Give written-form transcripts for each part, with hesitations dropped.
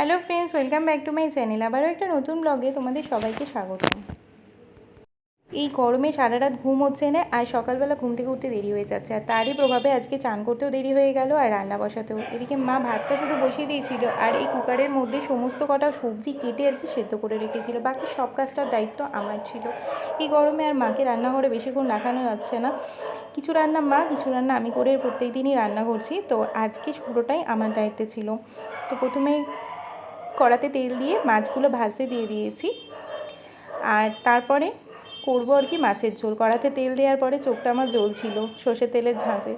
Hello friends, welcome back to my channel. আবারও একটা নতুন ব্লগে তোমাদের সবাইকে স্বাগত। এই গরমে সারা রাত ঘুম হচ্ছে না, আর সকালবেলা ঘুম থেকে উঠতে দেরি হয়ে যাচ্ছে, আর তারই প্রভাবে আজকে চান করতেও দেরি হয়ে গেল আর রান্না বসাতেও। এদিকে মা ভাতটা শুধু বসিয়ে দিয়েছিল, আর এই কুকারের মধ্যে সমস্ত কটা সবজি কেটে আর কি সেদ্ধ করে রেখেছিল। বাকি সব কাজটার দায়িত্ব আমার ছিল। এই গরমে আর মাকে রান্নাঘরে বেশিক্ষণ রাখানো যাচ্ছে না। কিছু রান্না মা, কিছু রান্না আমি করে প্রত্যেক দিনই রান্না করছি, তো আজকে পুরোটাই আমার দায়িত্বে ছিল। তো প্রথমে কড়াতে তেল দিয়ে মাছগুলো ভাজতে দিয়ে দিয়েছি, আর তারপরে করবো আর কি মাছের ঝোল। কড়াতে তেল দেওয়ার পরে চোখটা আমার জ্বলছিল সর্ষের তেলের ঝাঁঝে।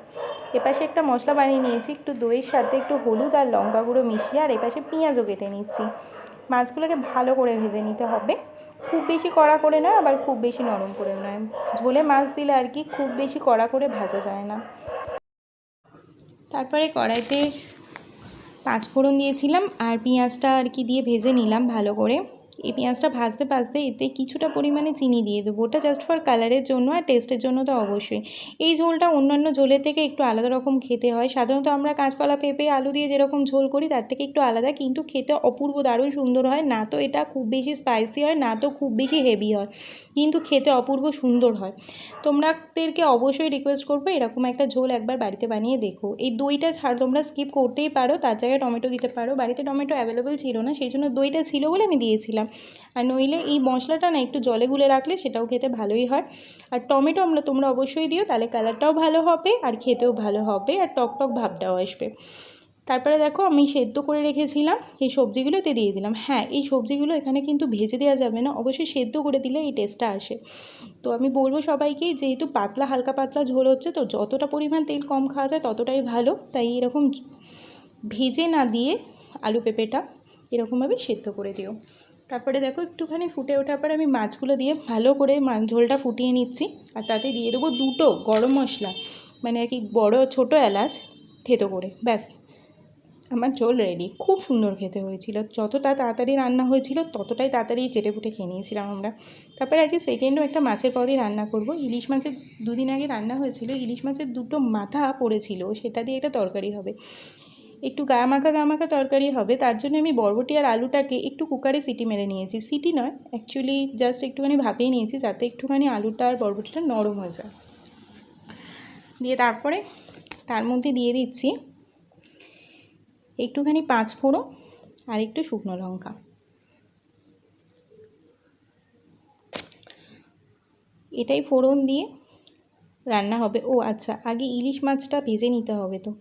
এপাশে একটা মশলা বানিয়ে নিয়েছি, একটু দইয়ের সাথে একটু হলুদ আর লঙ্কা গুঁড়ো মিশিয়ে, আর এপাশে পেঁয়াজও কেটে নিচ্ছি। মাছগুলোকে ভালো করে ভেজে নিতে হবে, খুব বেশি কড়া করে নয়, আবার খুব বেশি নরম করে নয়। ঝোলে মাছ দিলে আর কি খুব বেশি কড়া করে ভাজা যায় না। তারপরে কড়াইতে পাঁচফোড়ন দিয়েছিলাম, আর পেঁয়াজটা আর কি দিয়ে ভেজে নিলাম ভালো করে। এই পেঁয়াজটা ভাজতে ভাজতে এতে কিছুটা পরিমাণে চিনি দিয়ে দেবো, ওটা জাস্ট ফর কালারের জন্য, আর টেস্টের জন্য তো অবশ্যই। এই ঝোলটা অন্যান্য ঝোলের থেকে একটু আলাদা রকম খেতে হয়। সাধারণত আমরা কাঁচকলা পেঁপে আলু দিয়ে যেরকম ঝোল করি তার থেকে একটু আলাদা, কিন্তু খেতে অপূর্ব দারুণ সুন্দর হয়। না তো এটা খুব বেশি স্পাইসি হয়, না তো খুব বেশি হেভি হয়, কিন্তু খেতে অপূর্ব সুন্দর হয়। তোমরাদেরকে অবশ্যই রিকোয়েস্ট করবো এরকম একটা ঝোল একবার বাড়িতে বানিয়ে দেখো। এই দইটা তোমরা স্কিপ করতেই পারো, তার জায়গায় টমেটো দিতে পারো। বাড়িতে টমেটো অ্যাভেলেবেল ছিল না, সেই জন্য দইটা ছিল বলে আমি দিয়েছিলাম। আর নইলে এই মশলাটা না একটু জলে গুলে রাখলে সেটাও খেতে ভালোই হয়। আর টমেটো তোমরা অবশ্যই দিও, তাহলে কালারটাও ভালো হবে আর খেতেও ভালো হবে, আর টক টক ভাবটাও আসবে। তারপরে দেখো আমি সেদ্ধ করে রেখেছিলাম এই সবজিগুলো এতে দিয়ে দিলাম। হ্যাঁ, এই সবজিগুলো এখানে কিন্তু ভেজে দেওয়া যাবে না, অবশ্যই সেদ্ধ করে দিলে এই টেস্টটা আসে। তো আমি বলবো সবাইকে, যেহেতু পাতলা হালকা পাতলা ঝোল হচ্ছে, তো যতটা পরিমাণ তেল কম খাওয়া যায় ততটাই ভালো। তাই এরকম ভেজে না দিয়ে আলু পেঁপেটা এরকমভাবে সেদ্ধ করে দিও। তারপরে দেখো একটুখানি ফুটে ওঠার পরে আমি মাছগুলো দিয়ে ভালো করে ঝোলটা ফুটিয়ে নিচ্ছি, আর তাতে দিয়ে দেবো দুটো গরম মশলা, মানে আর কি বড় ছোটো এলাচ থেতো করে। ব্যাস, আমার ঝোল রেডি। খুব সুন্দর খেতে হয়েছিল, যতটা তাড়াতাড়ি রান্না হয়েছিল ততটাই তাড়াতাড়ি চেটেপুটে খেয়ে নিয়েছিলাম আমরা। তারপরে আজকে সেকেন্ডও একটা মাছের পদই রান্না করব। ইলিশ মাছের দুদিন আগে রান্না হয়েছিল, ইলিশ মাছের দুটো মাথা পড়েছিল, সেটা দিয়ে একটা তরকারি হবে। একটু গামাখা তরকারি হবে, তার জন্য আমি বরবটি আর আলুটাকে একটু কুকারে সিটি মেরে নিয়েছি। সিটি নয়, অ্যাকচুয়ালি জাস্ট একটুখানি ভাপিয়ে নিয়েছি, যাতে একটুখানি আলুটা আর বরবটিটা নরম হয়ে যায়। দিয়ে তারপরে তার মধ্যে দিয়ে দিচ্ছি একটুখানি পাঁচফোড়ন আর একটু শুকনো লঙ্কা। এটাই ফোড়ন দিয়ে রান্না হবে। ও আচ্ছা, আগে ইলিশ মাছটা ভেজে নিতে হবে। তো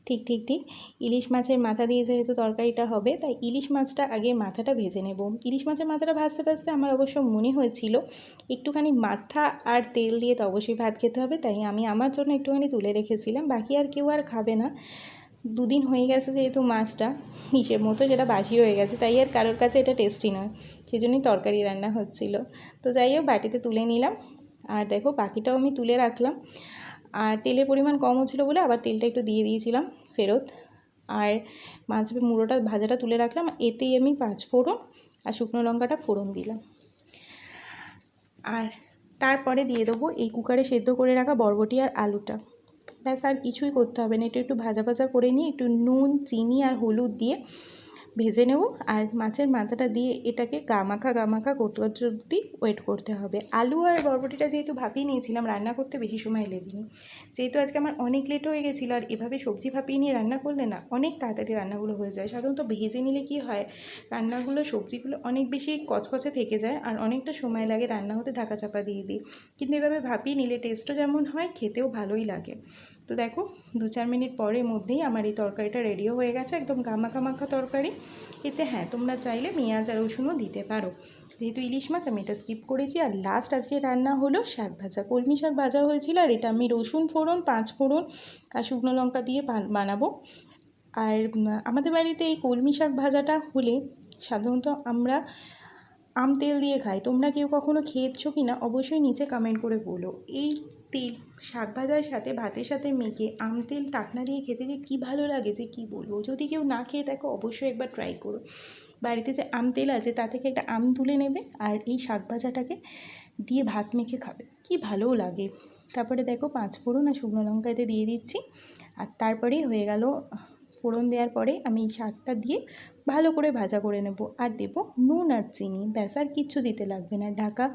ঠিক ইলিশ মাছের মাথা দিয়ে যেহেতু তরকারিটা হবে, তাই ইলিশ মাছটা আগে মাথাটা ভেজে নেব। ইলিশ মাছের মাথাটা ভাজতে ভাজতে আমার অবশ্য মনে হয়েছিল একটুখানি মাথা আর তেল দিয়ে তো অবশ্যই ভাত খেতে হবে, তাই আমি আমার জন্য একটুখানি তুলে রেখেছিলাম। বাকি আর কেউ আর খাবে না, দুদিন হয়ে গেছে যেহেতু মাছটা হিসেব মতো যেটা বাসি হয়ে গেছে, তাই আর কারোর কাছে এটা টেস্টি নয়, সেই জন্যই তরকারি রান্না হচ্ছিল। তো যাই হোক, বাটিতে তুলে নিলাম, আর দেখো বাকিটাও আমি তুলে রাখলাম। আর তেলের পরিমাণ কম হচ্ছিলো বলে আবার তেলটা একটু দিয়ে দিয়েছিলাম ফেরত। আর মাছ মুড়োটা ভাজাটা তুলে রাখলাম, এতেই আমি পাঁচফোড়ন আর শুকনো লঙ্কাটা ফোড়ন দিলাম। আর তারপরে দিয়ে দেবো এই কুকারে সেদ্ধ করে রাখা বরবটি আর আলুটা। ব্যাস, আর কিছুই করতে হবে না। একটু ভাজা ভাজা করে নিয়ে একটু নুন চিনি আর হলুদ দিয়ে ভেজে নেব, আর মাছের মাথাটা দিয়ে এটাকে গামাখা করতে অবধি ওয়েট করতে হবে। আলু আর বরবটিটা যেহেতু ভাপিয়ে নিয়েছিলাম, রান্না করতে বেশি সময় লেগেনি। যেহেতু আজকে আমার অনেক লেট হয়ে গেছিলো, আর এভাবে সবজি ভাপিয়ে নিয়ে রান্না করলে না অনেক তাড়াতাড়ি রান্নাগুলো হয়ে যায়। সাধারণত ভেজে নিলে কি হয়, রান্নাগুলো সবজিগুলো অনেক বেশি কচকচে থেকে যায়, আর অনেকটা সময় লাগে রান্না হতে, ঢাকা চাপা দিয়ে দিই। কিন্তু এভাবে ভাপিয়ে নিলে টেস্টও যেমন হয়, খেতেও ভালোই লাগে। তো দেখো 2-4 মিনিট পরের মধ্যেই আমার এই তরকারিটা রেডিও হয়ে গেছে, একদম গামাখা তরকারি। এতে হ্যাঁ, তোমরা চাইলে পেঁয়াজ আর রসুনও দিতে পারো। যেহেতু ইলিশ মাছ আমি এটা স্কিপ করেছি। আর লাস্ট আজকে রান্না হলো শাক ভাজা, কলমি শাক ভাজা হয়েছিল, আর এটা আমি রসুন ফোড়ন, পাঁচফোড়ন আর শুকনো লঙ্কা দিয়ে বানাবো। আর আমাদের বাড়িতে এই কলমি শাক ভাজাটা হলে সাধারণত আমরা আম তেল দিয়ে খাই। তোমরা কেউ কখনো খেয়েছো কি না অবশ্যই নিচে কমেন্ট করে বলো। এই তেল শাক ভাজার সাথে ভাতের সাথে মেখে আম তেল টাকনা দিয়ে খেতে যে কী ভালো লাগে যে কী বলবো। যদি কেউ না খেয়ে থাকো অবশ্যই একবার ট্রাই করো। বাড়িতে যে আম তেল আছে তা থেকে একটা আম তুলে নেবে, আর এই শাক ভাজাটাকে দিয়ে ভাত মেখে খাবে, কি ভালোও লাগে। তারপরে দেখো পাঁচফোড়ন আর শুকনো লঙ্কা এতে দিয়ে দিচ্ছি, আর তারপরেই হয়ে গেল। ফোড়ন দেওয়ার পরে আমি শাকটা দিয়ে ভালো করে ভাজা করে নেব। আর দেব নুন আর চিনি, ব্যাস আর কিচ্ছু দিতে লাগবে না। ঢাকা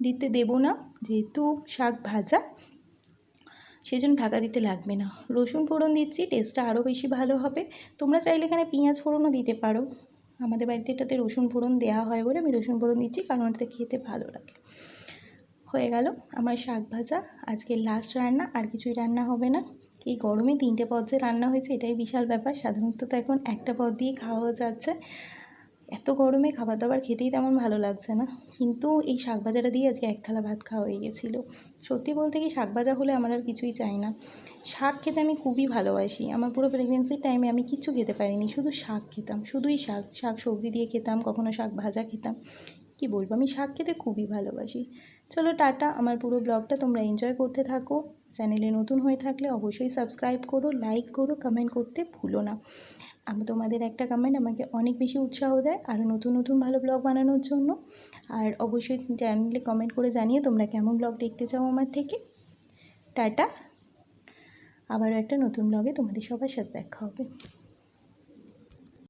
দিতে দেবো না, যেহেতু শাক ভাজা সেজন্য ঢাকা দিতে লাগবে না। রসুন ফোড়ন দিচ্ছি, টেস্টটা আরও বেশি ভালো হবে। তোমরা চাইলে এখানে পেঁয়াজ ফোড়নও দিতে পারো, আমাদের বাড়িতে এটাতে রসুন ফোড়ন দেওয়া হয় বলে আমি রসুন ফোড়ন দিচ্ছি, কারণ ওটাতে খেতে ভালো লাগে। হয়ে গেল আমার শাক ভাজা, আজকের লাস্ট রান্না, আর কিছুই রান্না হবে না। এই গরমে 3টে পদ যে রান্না হয়েছে এটাই বিশাল ব্যাপার। সাধারণত তো এখন একটা পদ দিয়ে খাওয়া যাচ্ছে, এত গরমে খাবার দাবার খেতেই তেমন ভালো লাগছে না, কিন্তু এই শাক ভাজাটা দিয়ে আজকে এক থালা ভাত খাওয়া হয়ে গেছিলো। সত্যি বলতে কি, শাক ভাজা হলে আমার আর কিছুই চাই না। শাক খেতে আমি খুবই ভালোবাসি। আমার পুরো প্রেগনেন্সির টাইমে আমি কিচ্ছু খেতে পারিনি, শুধু শাক খেতাম, শুধুই শাক, শাক সবজি দিয়ে খেতাম, কখনো শাক ভাজা খেতাম। কি বলবো, আমি শাক খেতে খুবই ভালোবাসি। চলো টাটা, আমার পুরো ব্লগটা তোমরা এনজয় করতে থাকো। চ্যানেলে নতুন হয়ে থাকলে অবশ্যই সাবস্ক্রাইব করো, লাইক করো, কমেন্ট করতে ভুলো না। আমি তোমাদের একটা কমেন্ট আমাকে অনেক বেশি উৎসাহ দেয় আরও নতুন নতুন ভালো ব্লগ বানানোর জন্য। আর অবশ্যই চ্যানেলে কমেন্ট করে জানিয়ে তোমরা কেমন ব্লগ দেখতে চাও আমার থেকে। টাটা, আবারও একটা নতুন ব্লগে তোমাদের সবার সাথে দেখা হবে।